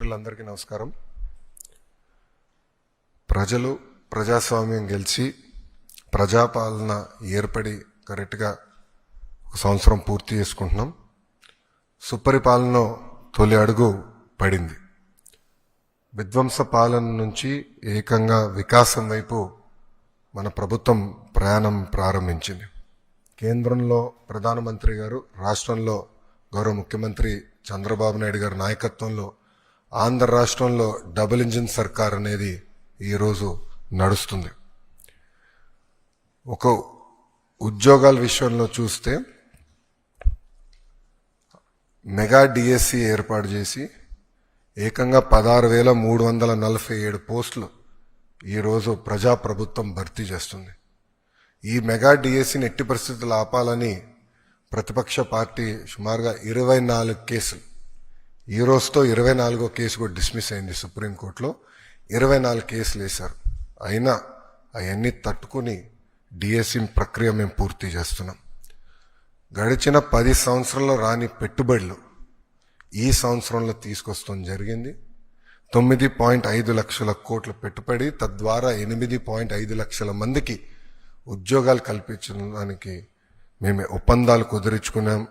అందరికీ నమస్కారం. ప్రజలు ప్రజాస్వామ్యం గెలిచి ప్రజాపాలన ఏర్పడి కరెక్ట్గా ఒక సంవత్సరం పూర్తి చేసుకుంటున్నాం. సుపరిపాలన తొలి అడుగు పడింది. విధ్వంస పాలన నుంచి ఏకంగా వికాసం వైపు మన ప్రభుత్వం ప్రయాణం ప్రారంభించింది. కేంద్రంలో ప్రధానమంత్రి గారు, రాష్ట్రంలో గౌరవ ముఖ్యమంత్రి చంద్రబాబు నాయుడు గారి నాయకత్వంలో ఆంధ్ర రాష్ట్రంలో డబుల్ ఇంజిన్ సర్కార్ అనేది ఈరోజు నడుస్తుంది. ఒక ఉద్యోగాల విషయంలో చూస్తే మెగా డిఎస్సి ఏర్పాటు చేసి ఏకంగా 16,347 పోస్టులు ఈరోజు ప్రజాప్రభుత్వం భర్తీ చేస్తుంది. ఈ మెగా డిఎస్సిని ఎట్టి పరిస్థితులు ఆపాలని ప్రతిపక్ష పార్టీ సుమారుగా 24 కేసులు, ఈ రోజుతో 24వ కేసు కూడా డిస్మిస్ అయింది సుప్రీంకోర్టులో. 24 కేసులు వేశారు. అయినా అవన్నీ తట్టుకుని డిఎస్సి ప్రక్రియ మేము పూర్తి చేస్తున్నాం. గడిచిన 10 సంవత్సరాల్లో రాని పెట్టుబడులు ఈ సంవత్సరంలో తీసుకొస్తాం జరిగింది. 9.5 లక్షల కోట్ల పెట్టుబడి, తద్వారా 8.5 లక్షల మందికి ఉద్యోగాలు కల్పించడానికి మేము ఒప్పందాలు కుదుర్చుకున్నాం.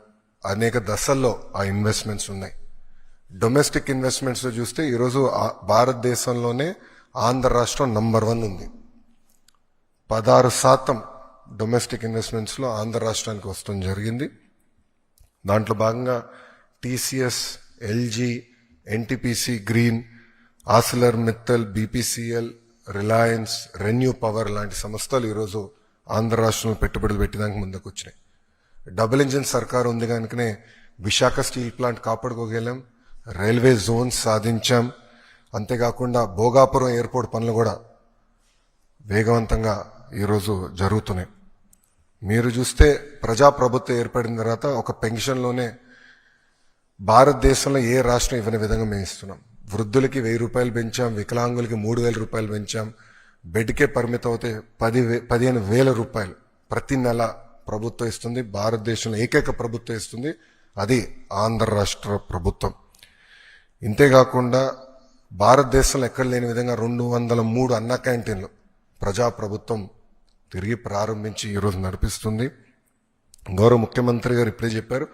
అనేక దశల్లో ఆ ఇన్వెస్ట్మెంట్స్ ఉన్నాయి. డొమెస్టిక్ ఇన్వెస్ట్మెంట్స్ లో చూస్తే ఈరోజు భారతదేశంలోనే ఆంధ్ర రాష్ట్రం నంబర్ 1 ఉంది. 16% డొమెస్టిక్ ఇన్వెస్ట్మెంట్స్ లో ఆంధ్ర రాష్ట్రానికి వస్తుంది జరిగింది. దాంట్లో భాగంగా TCS, LG, NTPC green, ఆసిలర్ Mittal, BPCL, Reliance, renew power లాంటి సంస్థలు ఈరోజు ఆంధ్ర రాష్ట్రంలో పెట్టుబడులు పెట్టడానికి ముందుకు వచ్చినాయి. డబుల్ ఇంజిన్ సర్కార్ ఉంది కనుకనే విశాఖ స్టీల్ ప్లాంట్ కాపాడుకోగలం, రైల్వే జోన్స్ సాధించాం. అంతేకాకుండా భోగాపురం ఎయిర్పోర్ట్ పనులు కూడా వేగవంతంగా ఈరోజు జరుగుతున్నాయి. మీరు చూస్తే ప్రజాప్రభుత్వం ఏర్పడిన తర్వాత ఒక పెన్షన్లోనే భారతదేశంలో ఏ రాష్ట్రం ఇవ్వని విధంగా మేము ఇస్తున్నాం. వృద్ధులకి 1,000 రూపాయలు పెంచాం, వికలాంగులకి 3,000 రూపాయలు పెంచాం. బెడ్కే పరిమితం అవుతే 15,000 రూపాయలు ప్రతి నెల ప్రభుత్వం ఇస్తుంది. భారతదేశంలో ఏకైక ప్రభుత్వం ఇస్తుంది, అది ఆంధ్ర రాష్ట్ర ప్రభుత్వం. ఇంతేకాకుండా భారతదేశంలో ఎక్కడ లేని విధంగా 203 అన్న క్యాంటీన్లు ప్రజాప్రభుత్వం తిరిగి ప్రారంభించి ఈరోజు నడిపిస్తుంది. గౌరవ ముఖ్యమంత్రి గారు ఇప్పుడే చెప్పారు,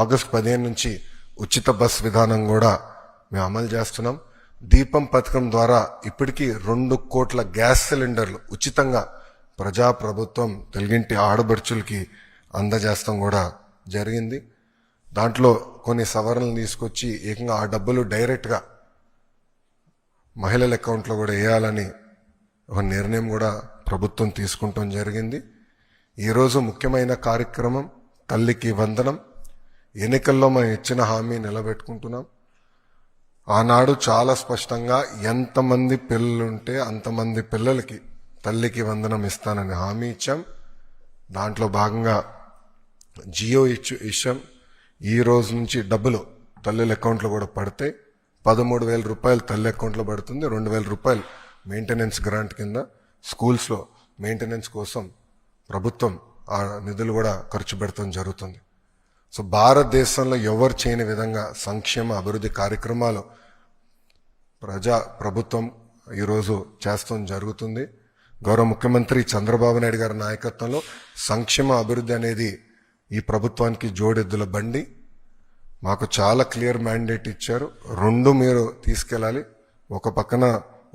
ఆగస్టు 15 నుంచి ఉచిత బస్ విధానం కూడా మేము అమలు చేస్తున్నాం. దీపం పథకం ద్వారా ఇప్పటికీ 2 కోట్ల గ్యాస్ సిలిండర్లు ఉచితంగా ప్రజాప్రభుత్వం తెలుగింటి ఆడబడుచులకి అందజేస్తాం కూడా జరిగింది. దాంట్లో కొన్ని సవరణలు తీసుకొచ్చి ఏకంగా ఆ డబ్బులు డైరెక్ట్గా మహిళల అకౌంట్లో కూడా వేయాలని ఒక నిర్ణయం కూడా ప్రభుత్వం తీసుకుంటాం జరిగింది. ఈరోజు ముఖ్యమైన కార్యక్రమం తల్లికి వందనం. ఎన్నికల్లో మనం ఇచ్చిన హామీ నిలబెట్టుకుంటున్నాం. ఆనాడు చాలా స్పష్టంగా ఎంతమంది పిల్లలుంటే అంతమంది పిల్లలకి తల్లికి వందనం ఇస్తానని హామీ ఇచ్చాం. దాంట్లో భాగంగా జియో ఇచ్చాం. ఈ రోజు నుంచి డబ్బులు తల్లుల అకౌంట్లో కూడా పడతాయి. 13,000 రూపాయలు తల్లి అకౌంట్లో పడుతుంది. 2,000 రూపాయలు మెయింటెనెన్స్ గ్రాంట్ కింద స్కూల్స్లో మెయింటెనెన్స్ కోసం ప్రభుత్వం ఆ నిధులు కూడా ఖర్చు పెడతాం జరుగుతుంది. సో భారతదేశంలో ఎవరు చేయని విధంగా సంక్షేమ అభివృద్ధి కార్యక్రమాలు ప్రభుత్వం ఈరోజు చేస్తాం జరుగుతుంది. గౌరవ ముఖ్యమంత్రి చంద్రబాబు నాయుడు గారి నాయకత్వంలో సంక్షేమ అభివృద్ధి అనేది ఈ ప్రభుత్వానికి జోడెద్దుల బండి. మాకు చాలా క్లియర్ మ్యాండేట్ ఇచ్చారు. 2 మీరు తీసుకెళ్ళాలి. ఒక పక్కన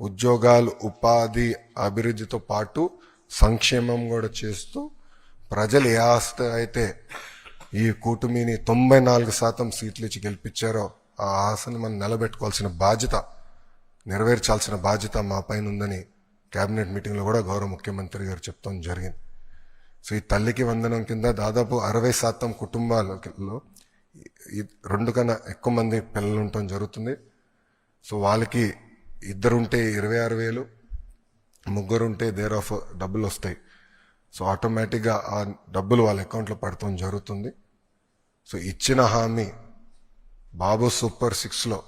ఉద్యోగాలు, ఉపాధి, అభివృద్ధితో పాటు సంక్షేమం కూడా చేస్తూ ప్రజలు ఏ ఆస్తి అయితే ఈ కూటమిని 94% సీట్లు ఇచ్చి గెలిపించారో ఆ ఆశని మనం నిలబెట్టుకోవాల్సిన బాధ్యత, నెరవేర్చాల్సిన బాధ్యత మా పైన ఉందని కేబినెట్ మీటింగ్లో కూడా గౌరవ ముఖ్యమంత్రి గారు చెప్తాం జరిగింది. సో ఈ తల్లికి వందనం కింద దాదాపు 60% కుటుంబాలలో 2 కన్నా ఎక్కువ మంది పిల్లలు ఉండటం జరుగుతుంది. సో వాళ్ళకి 2 ఉంటే 26,000, 3 ఉంటే దేర్ ఆఫ్ డబ్బులు వస్తాయి. సో ఆటోమేటిక్గా ఆ డబ్బులు వాళ్ళ అకౌంట్లో పడటం జరుగుతుంది. సో ఇచ్చిన హామీ బాబు సూపర్ 6లో